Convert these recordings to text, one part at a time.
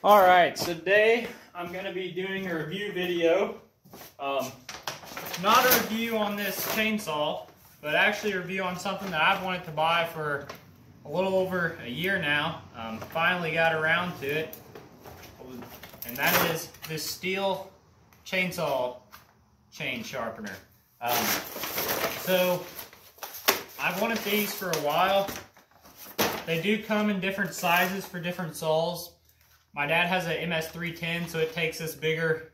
Alright, so today I'm going to be doing a review video. Not a review on this chainsaw, but actually a review on something that I've wanted to buy for a little over a year now. Finally got around to it, and that is this Stihl chainsaw chain sharpener. So I've wanted these for a while. They do come in different sizes for different saws. My dad has a MS310, so it takes this bigger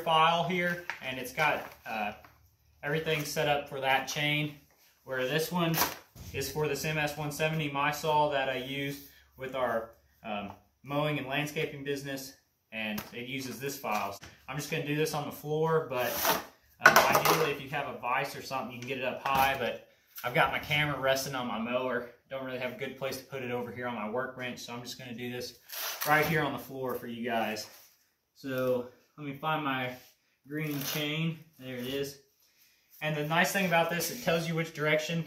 file here, and it's got everything set up for that chain, where this one is for this MS170, my saw that I use with our mowing and landscaping business, and it uses this file. I'm just going to do this on the floor, but ideally if you have a vise or something, you can get it up high, but I've got my camera resting on my mower. Don't really have a good place to put it over here on my workbench, so I'm just going to do this right here on the floor for you guys. So let me find my green chain. There it is. And the nice thing about this, it tells you which direction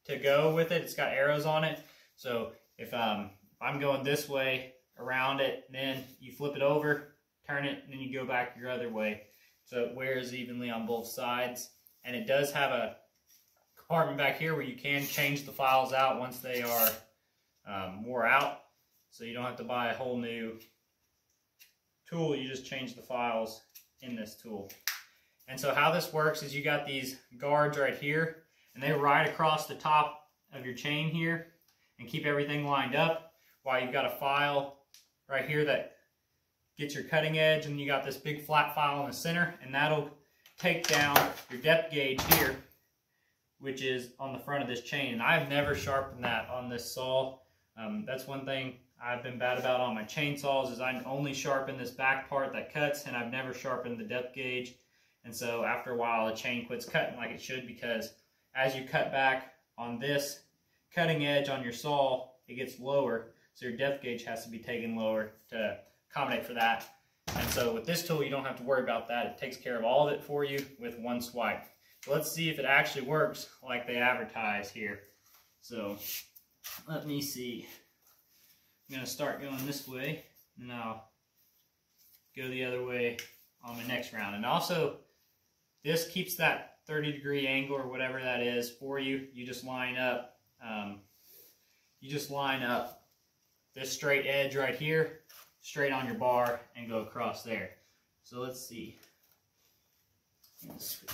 to go with it. It's got arrows on it. So if I'm going this way around it, then you flip it over, turn it, and then you go back your other way. So it wears evenly on both sides. And it does have a compartment back here where you can change the files out once they are wore out. So you don't have to buy a whole new tool, you just change the files in this tool. And so how this works is you got these guards right here, and they ride across the top of your chain here and keep everything lined up, while you've got a file right here that gets your cutting edge, and you got this big flat file in the center, and that'll take down your depth gauge here, which is on the front of this chain. And I've never sharpened that on this saw. That's one thing I've been bad about on my chainsaws, is I only sharpen this back part that cuts, and I've never sharpened the depth gauge. And so after a while the chain quits cutting like it should, because as you cut back on this cutting edge on your saw, it gets lower, so your depth gauge has to be taken lower to accommodate for that. And so with this tool you don't have to worry about that. It takes care of all of it for you with one swipe. Let's see if it actually works like they advertise here. So let me see. I'm going to start going this way, and I'll go the other way on my next round. And also, this keeps that 30-degree angle or whatever that is for you. You just line up. This straight edge right here, straight on your bar, and go across there. So let's see. Let's switch.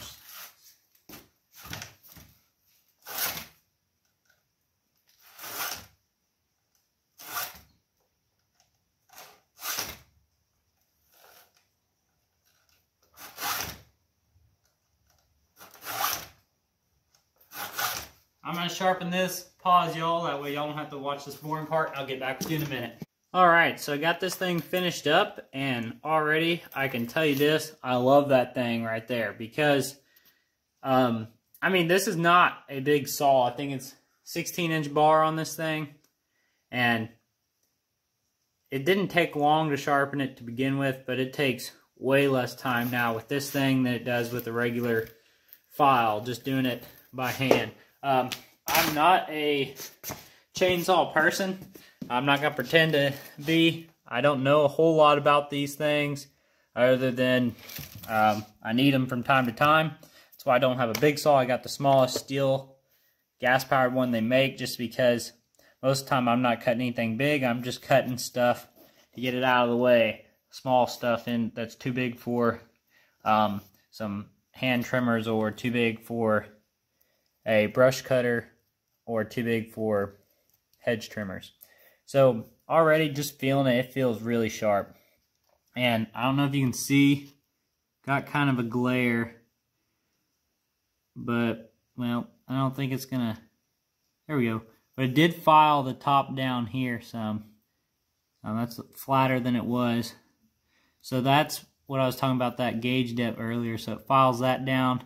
I'm going to sharpen this, pause y'all, that way y'all don't have to watch this boring part. I'll get back with you in a minute. Alright, so I got this thing finished up, and already I can tell you this, I love that thing right there, because, I mean, this is not a big saw. I think it's 16-inch bar on this thing, and it didn't take long to sharpen it to begin with, but it takes way less time now with this thing than it does with a regular file, just doing it by hand. I'm not a chainsaw person. I'm not going to pretend to be. I don't know a whole lot about these things, other than I need them from time to time. That's why I don't have a big saw. I got the smallest Stihl gas-powered one they make, just because most of the time I'm not cutting anything big. I'm just cutting stuff to get it out of the way. Small stuff in that's too big for some hand trimmers, or too big for a brush cutter, or too big for hedge trimmers. So already just feeling it, it feels really sharp. And I don't know if you can see, got kind of a glare, but well, I don't think it's gonna, there we go. But it did file the top down here some. That's flatter than it was. So that's what I was talking about, that gauge depth earlier. So it files that down,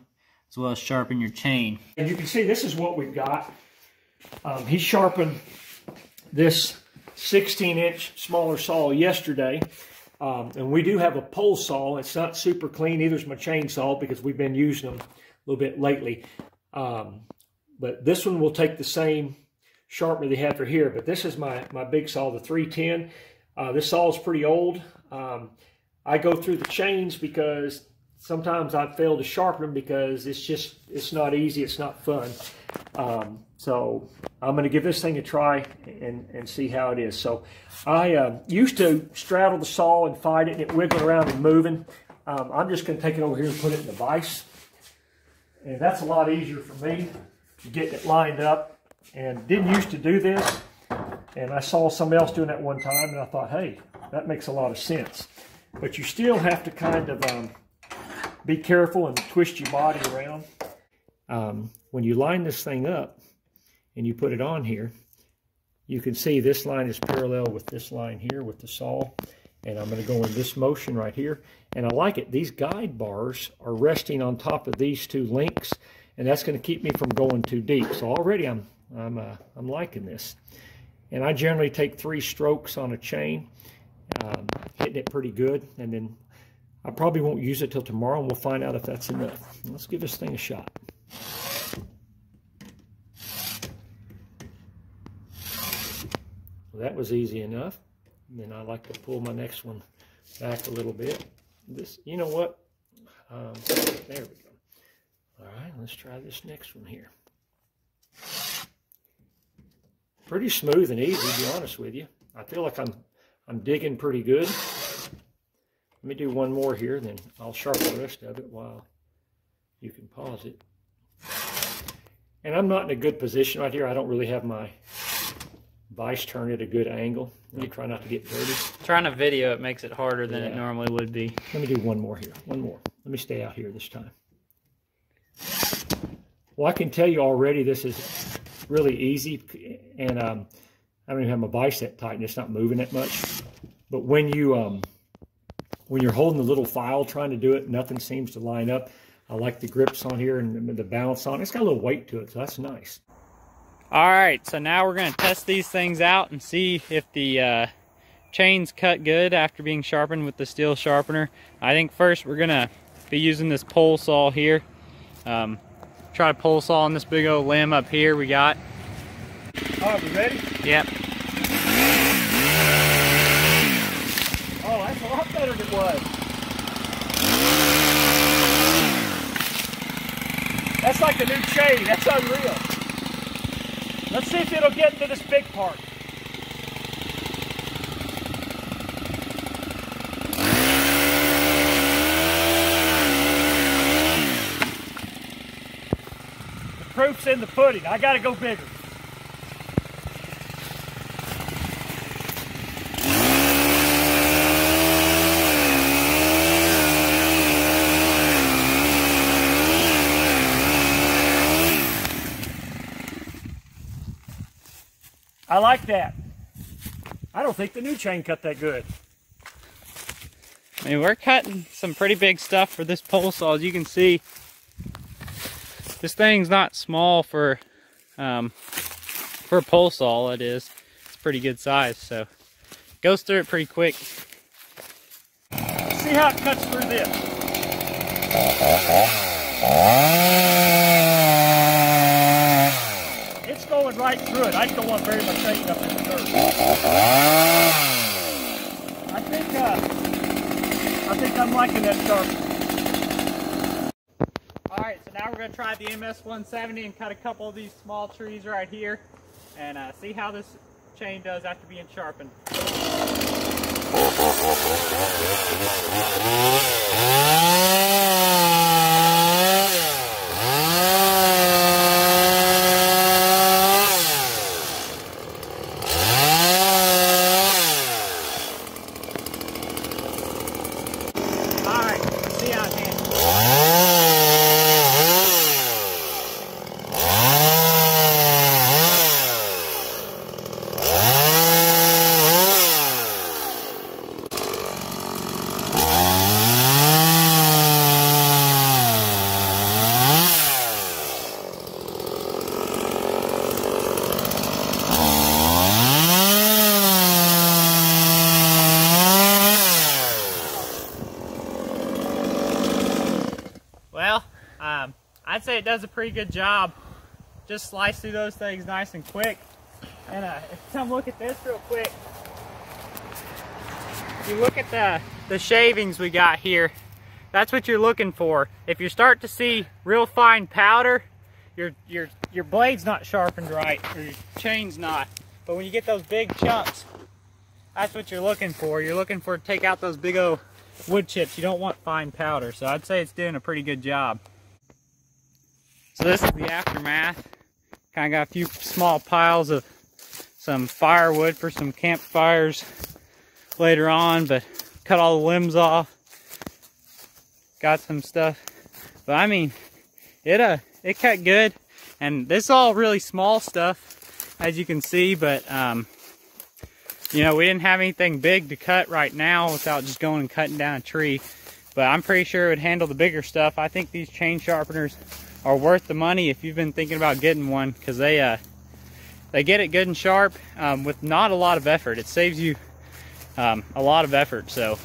as well as sharpen your chain. And you can see this is what we've got. He sharpened this 16-inch smaller saw yesterday. And we do have a pole saw. It's not super clean, either is my chainsaw, because we've been using them a little bit lately. But this one will take the same sharpener they have for here, but this is my big saw, the 310. This saw is pretty old. I go through the chains because sometimes I fail to sharpen them because it's not easy, it's not fun. So I'm going to give this thing a try and see how it is. So I used to straddle the saw and fight it and it wiggling around and moving. I'm just going to take it over here and put it in the vise. And that's a lot easier for me, getting it lined up. And didn't used to do this. And I saw somebody else doing that one time and I thought, hey, that makes a lot of sense. But you still have to kind of be careful and twist your body around. When you line this thing up and you put it on here, you can see this line is parallel with this line here with the saw. And I'm going to go in this motion right here. And I like it. These guide bars are resting on top of these two links, and that's going to keep me from going too deep. So already I'm liking this. And I generally take 3 strokes on a chain, hitting it pretty good. And then I probably won't use it till tomorrow, and we'll find out if that's enough. Let's give this thing a shot. Well, that was easy enough. And then I like to pull my next one back a little bit. This, you know what? There we go. All right, let's try this next one here. Pretty smooth and easy, to be honest with you. I feel like I'm digging pretty good. Let me do one more here, then I'll sharpen the rest of it while you can pause it. And I'm not in a good position right here. I don't really have my vise turned at a good angle. I try not to get dirty. Trying to video it makes it harder than it normally would be. Let me do one more here. One more. Let me stay out here this time. Well, I can tell you already this is really easy, and I don't even have my vise that tight and it's not moving that much. But when you're holding the little file trying to do it, nothing seems to line up. I like the grips on here and the balance on it. It's got a little weight to it, so that's nice. All right, so now we're going to test these things out and see if the chains cut good after being sharpened with the Stihl sharpener. I think first we're going to be using this pole saw here. Try to pole saw on this big old limb up here we got. All right, we ready? Yep. Oh, that's a lot better than it was. That's like a new chain. That's unreal. Let's see if it'll get into this big part. The proof's in the pudding. I gotta go bigger. I like that. I don't think the new chain cut that good. I mean, we're cutting some pretty big stuff for this pole saw. As you can see, this thing's not small for a pole saw. It is. It's pretty good size, so goes through it pretty quick. See how it cuts through this. It's going right through it. I just don't want very much taking up in the dirt. I think I'm liking that sharpener. All right, so now we're going to try the MS-170 and cut a couple of these small trees right here and see how this chain does after being sharpened. Well, I'd say it does a pretty good job. Just slice through those things nice and quick. And come look at this real quick. If you look at the shavings we got here, that's what you're looking for. If you start to see real fine powder, your blade's not sharpened right, or your chain's not. But when you get those big chunks, that's what you're looking for. You're looking for to take out those big old wood chips. You don't want fine powder. So I'd say it's doing a pretty good job. So this is the aftermath. Kind of got a few small piles of some firewood for some campfires later on, but cut all the limbs off. Got some stuff, but I mean, it cut good. And this is all really small stuff, as you can see, but you know, we didn't have anything big to cut right now without just going and cutting down a tree. But I'm pretty sure it would handle the bigger stuff. I think these chain sharpeners are worth the money if you've been thinking about getting one, because they get it good and sharp with not a lot of effort. It saves you a lot of effort. So